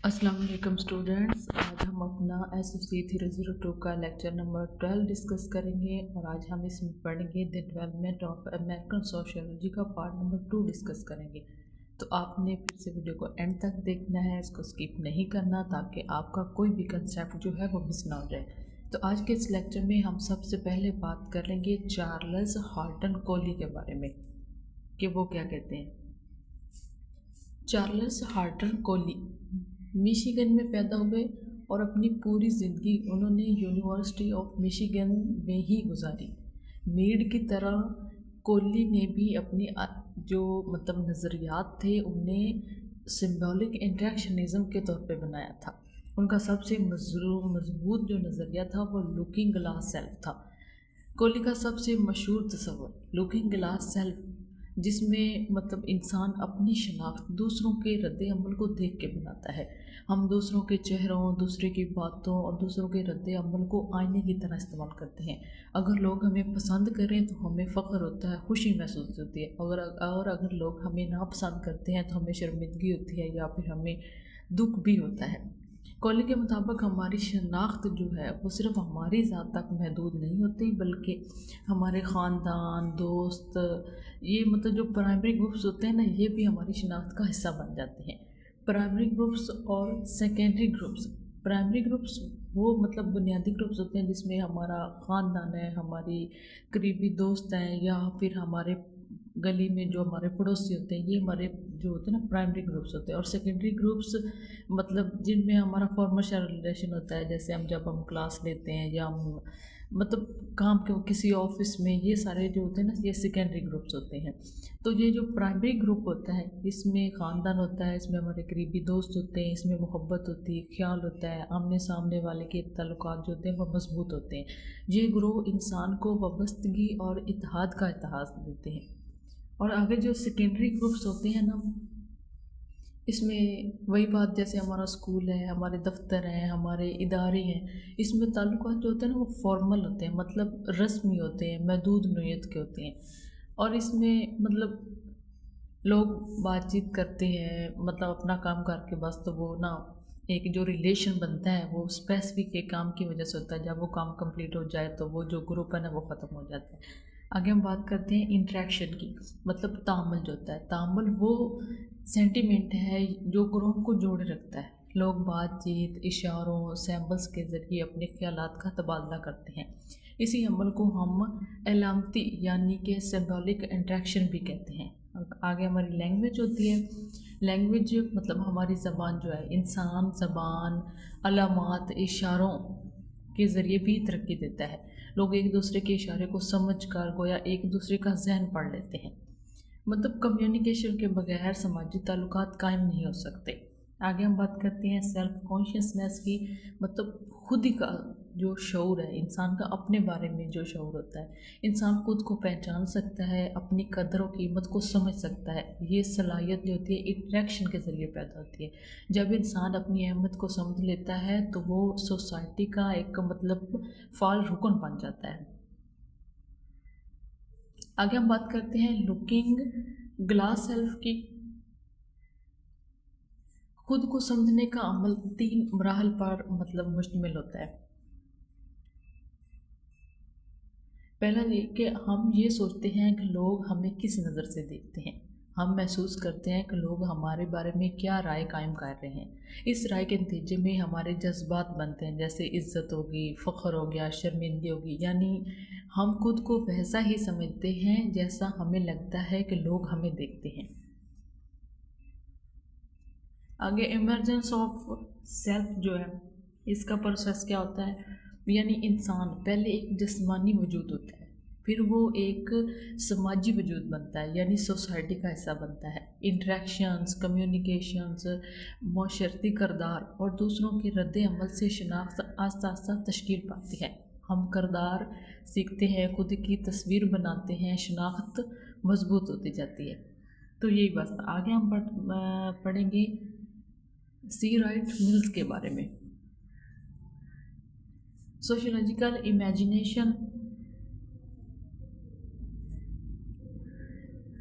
अस्सलाम वालेकुम स्टूडेंट्स। आज हम अपना SOC 302 का लेक्चर नंबर 12 डिस्कस करेंगे और आज हम इसमें पढ़ेंगे the development of American sociology का पार्ट नंबर 2 डिस्कस करेंगे। तो आपने फिर से वीडियो को एंड तक देखना है, इसको स्किप नहीं करना ताकि आपका कोई भी कंसेप्ट जो है वो मिस ना हो जाए। तो आज के इस लेक्चर में हम सबसे पहले बात कर लेंगे चार्ल्स हॉर्टन कोली के बारे में कि वो क्या कहते हैं। चार्ल्स हॉर्टन कोली मिशिगन में पैदा हुए और अपनी पूरी ज़िंदगी उन्होंने यूनिवर्सिटी ऑफ मिशिगन में ही गुजारी। मीड की तरह कोली ने भी अपनी जो नज़रियात थे उन्हें सिंबॉलिक इंट्रैक्शनिज़म के तौर पे बनाया था। उनका सबसे मजबूत जो नज़रिया था वो लुकिंग ग्लास सेल्फ था। कोली का सबसे मशहूर तस्वर लुकिंग ग्लास सेल्फ, जिसमें इंसान अपनी शनाख्त दूसरों के रद्द अमल को देख के बनाता है। हम दूसरों के चेहरों, दूसरे की बातों और दूसरों के रद्द अमल को आईने की तरह इस्तेमाल करते हैं। अगर लोग हमें पसंद करें तो हमें फ़ख्र होता है, खुशी महसूस होती है, और अगर लोग हमें नापसंद करते हैं तो हमें शर्मिंदगी होती है या फिर हमें दुख भी होता है। कोली के मुताबिक हमारी शनाख्त जो है वो सिर्फ हमारी ज़ात तक महदूद नहीं होती, बल्कि हमारे ख़ानदान, दोस्त, ये जो प्राइमरी ग्रुप्स होते हैं ना, ये भी हमारी शनाख्त का हिस्सा बन जाते हैं। प्राइमरी ग्रुप्स और सेकेंडरी ग्रुप्स। प्राइमरी ग्रुप्स वो बुनियादी ग्रुप्स होते हैं जिसमें हमारा ख़ानदान है, हमारी करीबी दोस्त हैं, या फिर हमारे गली में जो हमारे पड़ोसी होते हैं, ये हमारे जो होते हैं ना प्राइमरी ग्रुप्स होते हैं। और सेकेंडरी ग्रुप्स जिनमें हमारा फॉर्मल रिलेशन होता है, जैसे जब हम क्लास लेते हैं या हम काम के किसी ऑफिस में, ये सारे जो होते हैं ना, ये सेकेंडरी ग्रुप्स होते हैं। तो ये जो प्राइमरी ग्रुप होता है इसमें ख़ानदान होता है, इसमें हमारे करीबी दोस्त होते हैं, इसमें मोहब्बत होती है, ख्याल होता है, आमने सामने वाले के ताल्लुकात जो होते हैं वो मजबूत होते हैं। ये ग्रुप इंसान को वाबस्तगी और इत्तेहाद का एहसास देते हैं। और आगे जो सेकेंडरी ग्रुप्स होते हैं ना, इसमें वही बात, जैसे हमारा स्कूल है, हमारे दफ्तर हैं, हमारे इदारे हैं, इसमें ताल्लुकात जो होते हैं ना वो फॉर्मल होते हैं, रस्मी होते हैं, महदूद नोयत के होते हैं। और इसमें लोग बातचीत करते हैं, अपना काम करके बस, तो वो ना एक जो रिलेशन बनता है वो स्पेसिफिक एक काम की वजह से होता है। जब वो काम कंप्लीट हो जाए तो वो जो ग्रुप है ना वो ख़त्म हो जाता है। आगे हम बात करते हैं इंट्रैक्शन की, तामुल जो होता है। तामुल वो सेंटिमेंट है जो ग्रुप को जोड़े रखता है। लोग बातचीत, इशारों, सैम्बल्स के ज़रिए अपने ख्यालात का तबादला करते हैं। इसी अमल को हम अलामती यानी कि सिंबॉलिक इंट्रैक्शन भी कहते हैं। आगे हमारी लैंग्वेज होती है। लैंग्वेज हमारी ज़बान जो है, इंसान ज़बान, अलामात, इशारों के ज़रिए भी तरक्की देता है। लोग एक दूसरे के इशारे को समझ कर गोया एक दूसरे का जहन पढ़ लेते हैं। कम्युनिकेशन के बगैर समाजी ताल्लुकात कायम नहीं हो सकते। आगे हम बात करते हैं सेल्फ कॉन्शियसनेस की, खुद ही का जो शऊर है, इंसान का अपने बारे में जो शऊर होता है। इंसान खुद को पहचान सकता है, अपनी कदर और कीमत को समझ सकता है। ये सलाहियत जो होती है इंट्रैक्शन के ज़रिए पैदा होती है। जब इंसान अपनी अहमियत को समझ लेता है तो वो सोसाइटी का एक फाल रुकन बन जाता है। आगे हम बात करते हैं लुकिंग ग्लास सेल्फ की। खुद को समझने का अमल 3 मराहल पर मुश्तमिल होता है। पहला ये कि हम ये सोचते हैं कि लोग हमें किस नज़र से देखते हैं। हम महसूस करते हैं कि लोग हमारे बारे में क्या राय कायम कर रहे हैं। इस राय के नतीजे में हमारे जज्बात बनते हैं, जैसे इज़्ज़त होगी, फ़ख्र हो गया, शर्मिंदगी होगी। यानी हम खुद को वैसा ही समझते हैं जैसा हमें लगता है कि लोग हमें देखते हैं। आगे इमर्जेंस ऑफ सेल्फ जो है, इसका प्रोसेस क्या होता है। यानी इंसान पहले एक जिस्मानी वजूद होता है, फिर वो एक समाजी वजूद बनता है, यानी सोसाइटी का हिस्सा बनता है। इंट्रैक्शंस, कम्युनिकेशंस, माशरती करदार और दूसरों के रद्द अमल से शनाख्त आस्ता आस्ता तश्कील पाती है। हम करदार सीखते हैं, खुद की तस्वीर बनाते हैं, शनाख्त मजबूत होती जाती है। तो यही बस। आगे हम पढ़ेंगे सी राइट मिल्स के बारे में। Sociological imagination.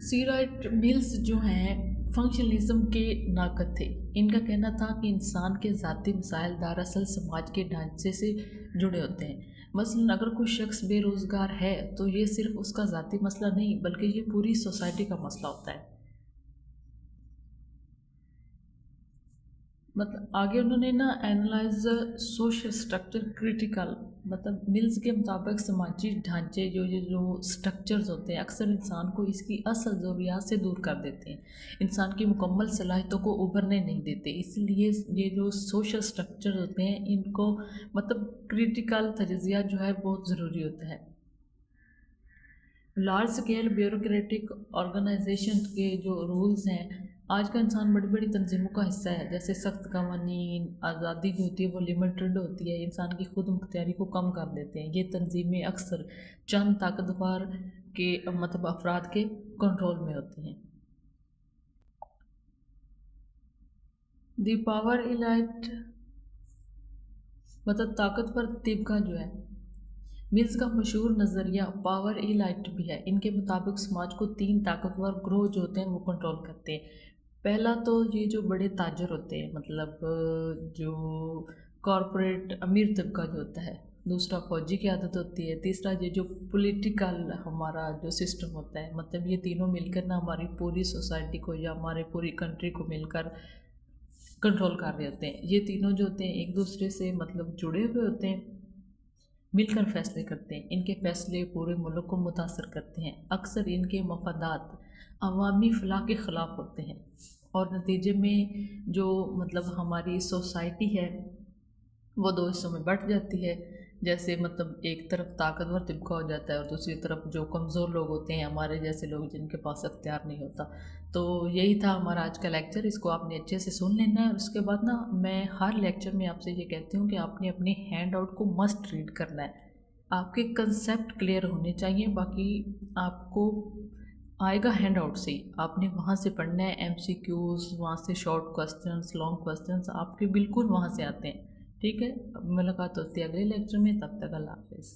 C Wright Mills जो हैं फंक्शनलिज्म के नाकद थे। इनका कहना था कि इंसान के ज़ाती मसाइल दरअसल समाज के ढांचे से जुड़े होते हैं। मसलन अगर कोई शख्स बेरोज़गार है तो ये सिर्फ उसका ज़ाती मसला नहीं बल्कि ये पूरी सोसाइटी का मसला होता है। मतलब आगे उन्होंने ना एनालाइज सोशल स्ट्रक्चर क्रिटिकल, मतलब मिल्स के मुताबिक समाजी ढांचे जो स्ट्रक्चर्स होते हैं अक्सर इंसान को इसकी असल ज़रूरियात से दूर कर देते हैं, इंसान की मुकम्मल सलाहियतों को उभरने नहीं देते। इसलिए ये जो सोशल स्ट्रक्चर होते हैं इनको मतलब क्रिटिकल तजज़िया जो है बहुत ज़रूरी होता है। लार्ज स्केल ब्यूरोक्रेटिक ऑर्गेनाइजेशन के जो रूल्स हैं, आज का इंसान बड़ी बड़ी तंजीमों का हिस्सा है, जैसे सख्त कवानीन, आज़ादी जो होती है वो लिमिटेड होती है, इंसान की खुद मुख्तियारी को कम कर देते हैं। ये तंजीमें अक्सर चंद ताकतवर के मतलब अफराद के कंट्रोल में होती हैं। दी पावर इलाइट मतलब ताकतवर तबका जो है, मिल्स का मशहूर नज़रिया पावर इलाइट भी है। इनके मुताबिक समाज को 3 ताकतवर ग्रोह जो होते हैं वो कंट्रोल करते हैं। पहला तो ये जो बड़े ताजर होते हैं, मतलब जो कॉरपोरेट अमीर तबका जो होता है। दूसरा फौजी की आदत होती है। तीसरा ये जो पॉलिटिकल हमारा जो सिस्टम होता है, मतलब ये तीनों मिलकर ना हमारी पूरी सोसाइटी को या हमारे पूरी कंट्री को मिलकर कंट्रोल कर रहे होते हैं। ये तीनों जो होते हैं एक दूसरे से मतलब जुड़े हुए होते हैं, मिलकर फैसले करते हैं। इनके फैसले पूरे मुल्क को मुतासर करते हैं। अक्सर इनके मफादात अवामी फलाह के ख़िलाफ़ होते हैं और नतीजे में जो मतलब हमारी सोसाइटी है वो 2 हिस्सों में बँट जाती है। जैसे मतलब एक तरफ ताकतवर तबका हो जाता है और दूसरी तरफ जो कमज़ोर लोग होते हैं, हमारे जैसे लोग जिनके पास अख्तियार नहीं होता। तो यही था हमारा आज का लेक्चर, इसको आपने अच्छे से सुन लेना है। और उसके बाद ना मैं हर लेक्चर में आपसे ये कहती हूँ कि आपने अपने हैंड आउट को मस्ट रीड करना है। आपके कंसेप्ट क्लियर होने चाहिए, बाकी आपको आएगा हैंड आउट से ही, आपने वहाँ से पढ़ना है। MCQs, वहाँ से शॉर्ट क्वेश्चंस, लॉन्ग क्वेश्चंस आपके बिल्कुल वहाँ से आते हैं। ठीक है, अब मुलाकात होती है अगले लेक्चर में, तब तक अल्लाह हाफ़िज़।